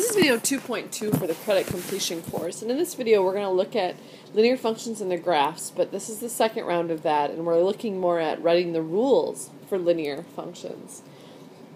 is video 2.2 for the credit completion course, and in this video we're going to look at linear functions and their graphs, but this is the second round of that, and we're looking more at writing the rules for linear functions.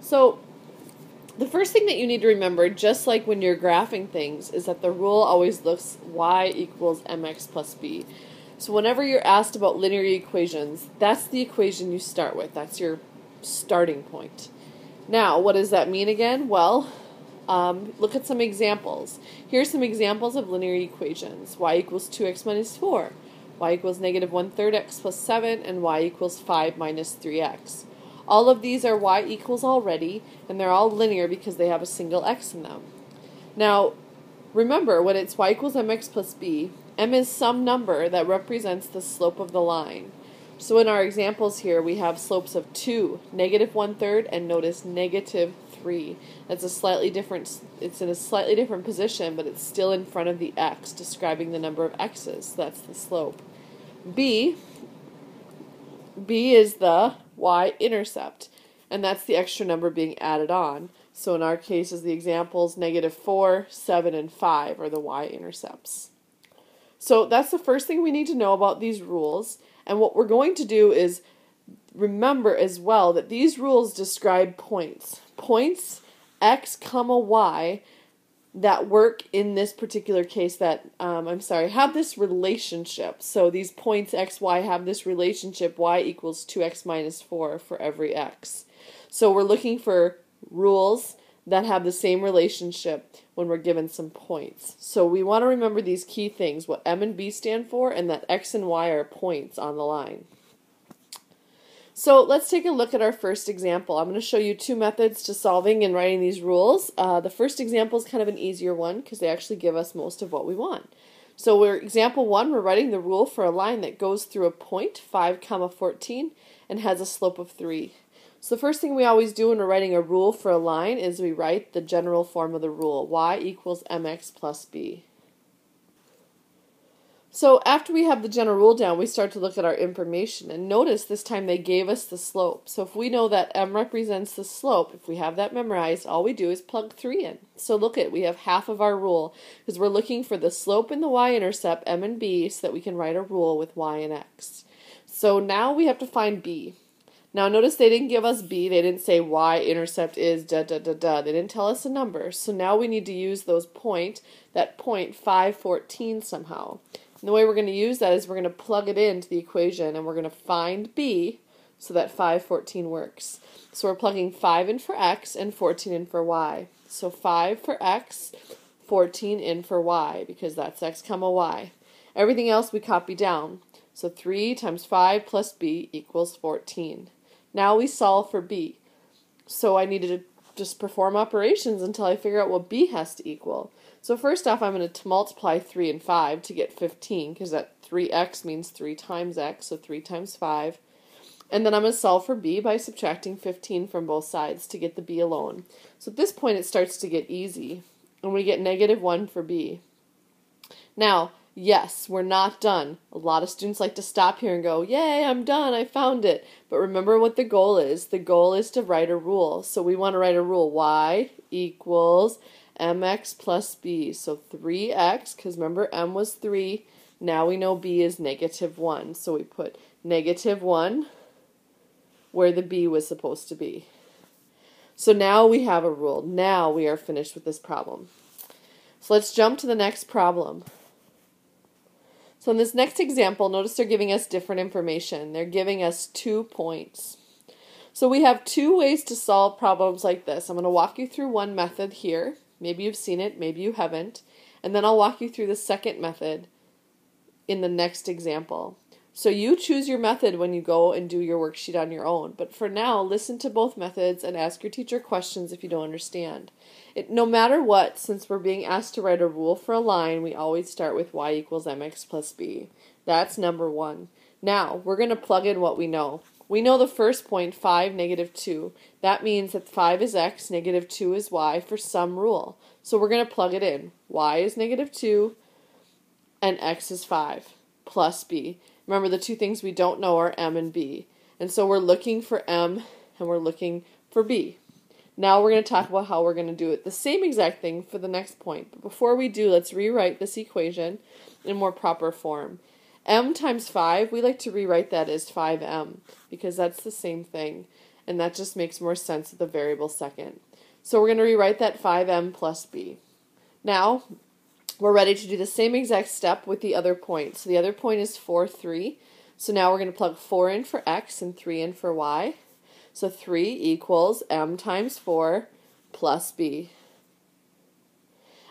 So the first thing that you need to remember, just like when you're graphing things, is that the rule always looks y equals mx plus b. So whenever you're asked about linear equations, that's the equation you start with. That's your starting point. Now, what does that mean again? Well, look at some examples. Here's some examples of linear equations. Y equals 2x minus 4. Y equals negative 1/3 x plus 7. And y equals 5 minus 3x. All of these are y equals already, and they're all linear because they have a single x in them. Now, remember, when it's y equals mx plus b, m is some number that represents the slope of the line. So in our examples here, we have slopes of 2, negative 1/3, and notice negative 3. That's a slightly different, it's in a slightly different position, but it's still in front of the x, describing the number of x's. So that's the slope. B is the y-intercept, and that's the extra number being added on. So in our case, as the examples, negative 4, 7, and 5 are the y-intercepts. So that's the first thing we need to know about these rules. And what we're going to do is remember as well that these rules describe points. Points x comma y that work in this particular case that, have this relationship. So these points x, y have this relationship y equals 2x minus 4 for every x. So we're looking for rules that have the same relationship when we're given some points. So we want to remember these key things, what m and b stand for, and that x and y are points on the line. So let's take a look at our first example. I'm going to show you two methods to solving and writing these rules. The first example is kind of an easier one because they actually give us most of what we want. So example 1, we're writing the rule for a line that goes through a point, 5, 14, and has a slope of 3. So the first thing we always do when we're writing a rule for a line is we write the general form of the rule, y equals mx plus b. So after we have the general rule down, we start to look at our information, and notice this time they gave us the slope. So if we know that m represents the slope, if we have that memorized, all we do is plug 3 in. So look at, we have half of our rule because we're looking for the slope and the y-intercept, m and b, so that we can write a rule with y and x. So now we have to find b. Now notice they didn't give us b, they didn't say y-intercept is da da da da, they didn't tell us a number. So now we need to use that point 5, 14 somehow. And the way we're going to use that is we're going to plug it into the equation and we're going to find b so that 5, 14 works. So we're plugging 5 in for x and 14 in for y. So 5 for x, 14 in for y because that's x comma y. Everything else we copy down. So 3 times 5 plus b equals 14. Now we solve for b. So I need to just perform operations until I figure out what b has to equal. So first off, I'm going to multiply 3 and 5 to get 15, because that 3x means 3 times x, so 3 times 5. And then I'm going to solve for b by subtracting 15 from both sides to get the b alone. So at this point it starts to get easy, and we get negative 1 for b. Now, yes, we're not done. A lot of students like to stop here and go, yay, I'm done, I found it. But remember what the goal is. The goal is to write a rule. So we want to write a rule, y equals mx plus b. So 3x, because remember m was 3. Now we know b is negative 1. So we put negative 1 where the b was supposed to be. So now we have a rule. Now we are finished with this problem. So let's jump to the next problem. So in this next example, notice they're giving us different information. They're giving us 2 points. So we have 2 ways to solve problems like this. I'm going to walk you through one method here. Maybe you've seen it, maybe you haven't. And then I'll walk you through the second method in the next example. So you choose your method when you go and do your worksheet on your own. But for now, listen to both methods and ask your teacher questions if you don't understand. No matter what, since we're being asked to write a rule for a line, we always start with y equals mx plus b. That's number 1. Now, we're going to plug in what we know. We know the first point, 5, negative 2. That means that 5 is x, negative 2 is y for some rule. So we're going to plug it in. Y is negative 2 and x is 5 plus b. Remember, the two things we don't know are m and b. And so we're looking for m and we're looking for b. Now we're going to talk about how we're going to do it. The same exact thing for the next point. But before we do, let's rewrite this equation in more proper form. M times 5, we like to rewrite that as 5m because that's the same thing. And that just makes more sense with the variable second. So we're going to rewrite that 5m plus b. Now, we're ready to do the same exact step with the other point. So the other point is 4, 3. So now we're going to plug 4 in for x and 3 in for y. So 3 equals m times 4 plus b.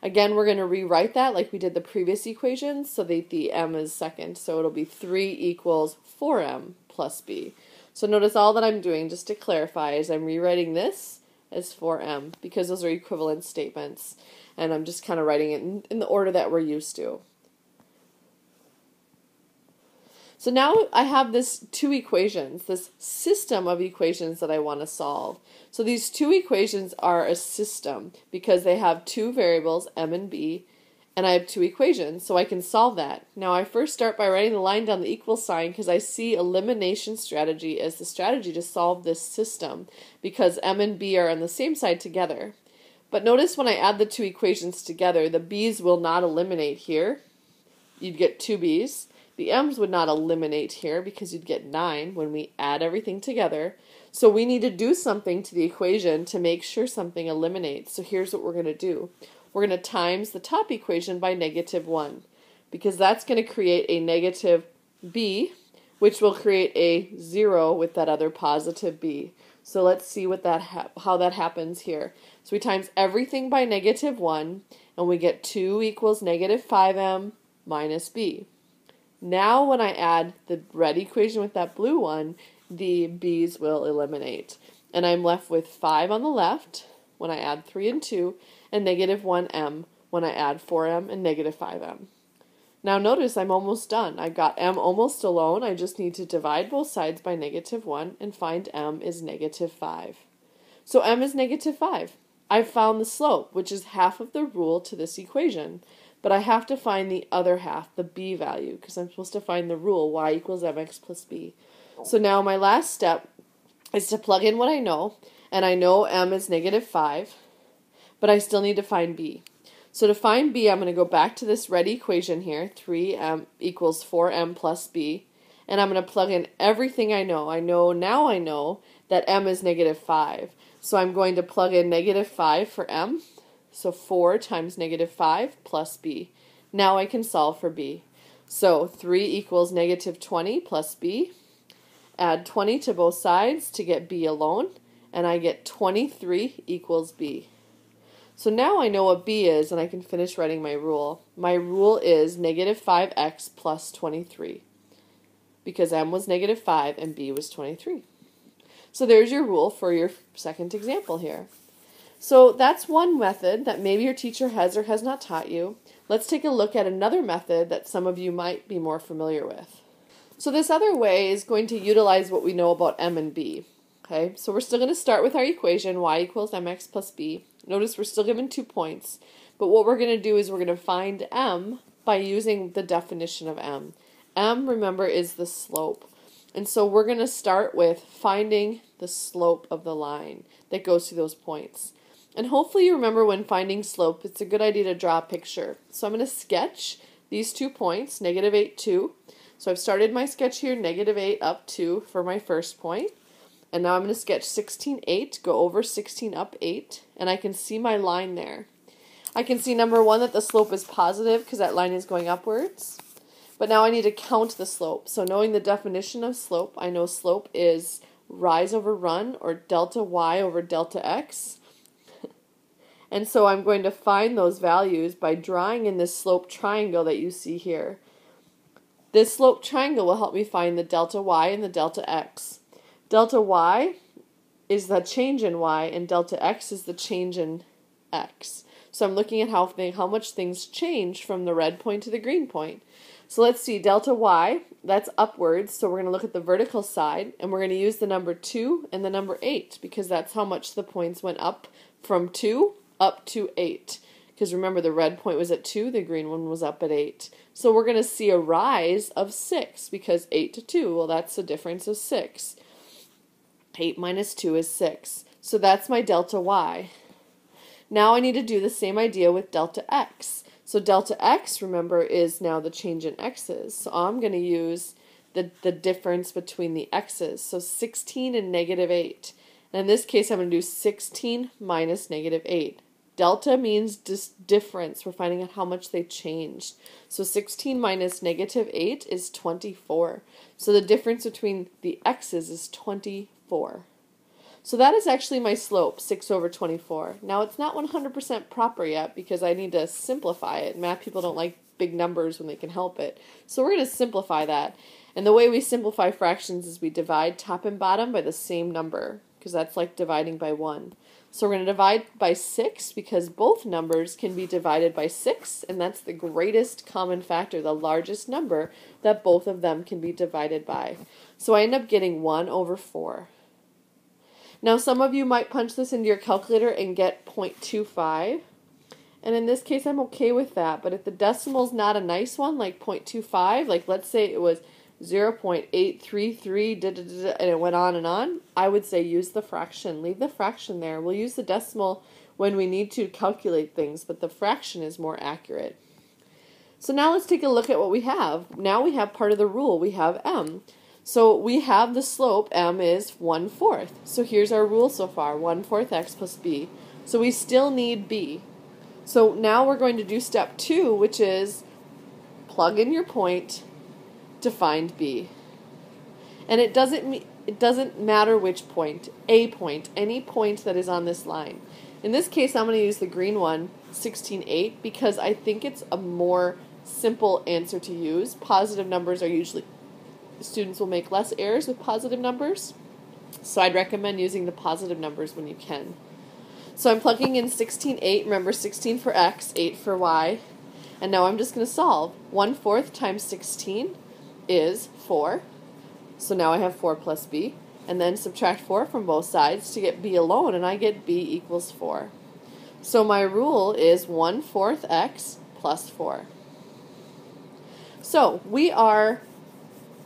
Again, we're going to rewrite that like we did the previous equation so that the m is second. So it'll be 3 equals 4m plus b. So notice all that I'm doing, just to clarify, is I'm rewriting this as 4m because those are equivalent statements. And I'm just kind of writing it in the order that we're used to. So now I have this two equations, this system of equations that I want to solve. So these two equations are a system because they have two variables, m and b, and I have two equations, so I can solve that. Now I first start by writing the line down the equal sign because I see elimination strategy as the strategy to solve this system because m and b are on the same side together. But notice when I add the two equations together, the b's will not eliminate here. You'd get 2 b's. The m's would not eliminate here because you'd get 9 when we add everything together. So we need to do something to the equation to make sure something eliminates. So here's what we're going to do. We're going to times the top equation by -1 because that's going to create a negative b, which will create a 0 with that other positive b. So let's see what how that happens here. So we times everything by -1 and we get 2 equals -5m minus b. Now when I add the red equation with that blue one, the b's will eliminate. And I'm left with 5 on the left when I add 3 and 2, and -1m when I add 4m and -5m. Now notice I'm almost done. I got m almost alone. I just need to divide both sides by -1 and find m is -5. So m is -5. I've found the slope, which is half of the rule to this equation. But I have to find the other half, the b value, because I'm supposed to find the rule, y equals mx plus b. So now my last step is to plug in what I know, and I know m is -5, but I still need to find b. So to find b, I'm going to go back to this red equation here, 3m equals 4m plus b, and I'm going to plug in everything I know. Now I know that m is -5. So I'm going to plug in -5 for m. So 4 times -5 plus b. Now I can solve for b. So 3 equals -20 plus b. Add 20 to both sides to get b alone. And I get 23 equals b. So now I know what b is and I can finish writing my rule. My rule is -5x plus 23. Because m was -5 and b was 23. So there's your rule for your second example here. So that's one method that maybe your teacher has or has not taught you. Let's take a look at another method that some of you might be more familiar with. So this other way is going to utilize what we know about m and b. Okay, so we're still going to start with our equation, y equals mx plus b. Notice we're still given 2 points, but what we're going to do is we're going to find m by using the definition of m. M, remember, is the slope. And so we're going to start with finding the slope of the line that goes through those points. And hopefully you remember when finding slope, it's a good idea to draw a picture. So I'm going to sketch these 2 points, -8, 2. So I've started my sketch here, -8 up 2 for my first point. And now I'm going to sketch 16, 8, go over 16 up 8, and I can see my line there. I can see, number 1, that the slope is positive because that line is going upwards. But now I need to count the slope. So knowing the definition of slope, I know slope is rise over run, or delta y over delta x. And so I'm going to find those values by drawing in this slope triangle that you see here. This slope triangle will help me find the delta y and the delta x. Delta y is the change in y, and delta x is the change in x. So I'm looking at how much things change from the red point to the green point. So let's see, delta y, that's upwards, so we're going to look at the vertical side, and we're going to use the number 2 and the number 8, because that's how much the points went up from 2 up to 8. Because remember, the red point was at 2, the green one was up at 8. So we're going to see a rise of 6, because 8 to 2, well, that's a difference of 6. 8 minus 2 is 6. So that's my delta y. Now I need to do the same idea with delta x. So delta x, remember, is now the change in x's. So I'm going to use the difference between the x's. So 16 and negative 8. And in this case, I'm going to do 16 minus negative 8. Delta means difference. We're finding out how much they changed. So 16 minus negative 8 is 24. So the difference between the x's is 24. So that is actually my slope, 6 over 24. Now it's not 100% proper yet because I need to simplify it. Math people don't like big numbers when they can help it. So we're going to simplify that. And the way we simplify fractions is we divide top and bottom by the same number, because that's like dividing by 1. So we're going to divide by 6 because both numbers can be divided by 6, and that's the greatest common factor, the largest number that both of them can be divided by. So I end up getting 1 over 4. Now some of you might punch this into your calculator and get 0.25. And in this case I'm okay with that, but if the decimal's not a nice one, like 0.25, like let's say it was 0.833 and it went on, I would say use the fraction. Leave the fraction there. We'll use the decimal when we need to calculate things, but the fraction is more accurate. So now let's take a look at what we have. Now we have part of the rule. We have m. So we have the slope, m is 1/4. So here's our rule so far, 1/4 x plus b. So we still need b. So now we're going to do step 2, which is plug in your point to find b. And it doesn't matter which point, a point, any point that is on this line. In this case, I'm going to use the green one, 16/8, because I think it's a more simple answer to use. Positive numbers are usually, students will make less errors with positive numbers, so I'd recommend using the positive numbers when you can. So I'm plugging in 16/8, remember 16 for x, 8 for y, and now I'm just going to solve. 1/4 times 16 is 4, so now I have 4 plus b, and then subtract 4 from both sides to get b alone, and I get b equals 4. So my rule is 1/4 x plus 4. So we are,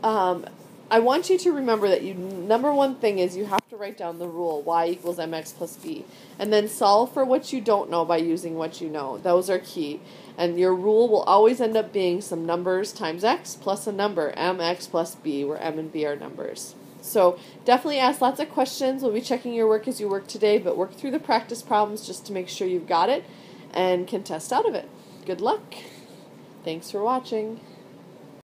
I want you to remember that number one thing is you have to write down the rule, y equals mx plus b, and then solve for what you don't know by using what you know. Those are key. And your rule will always end up being some numbers times x plus a number, mx plus b, where m and b are numbers. So definitely ask lots of questions. We'll be checking your work as you work today, but work through the practice problems just to make sure you've got it and can test out of it. Good luck. Thanks for watching.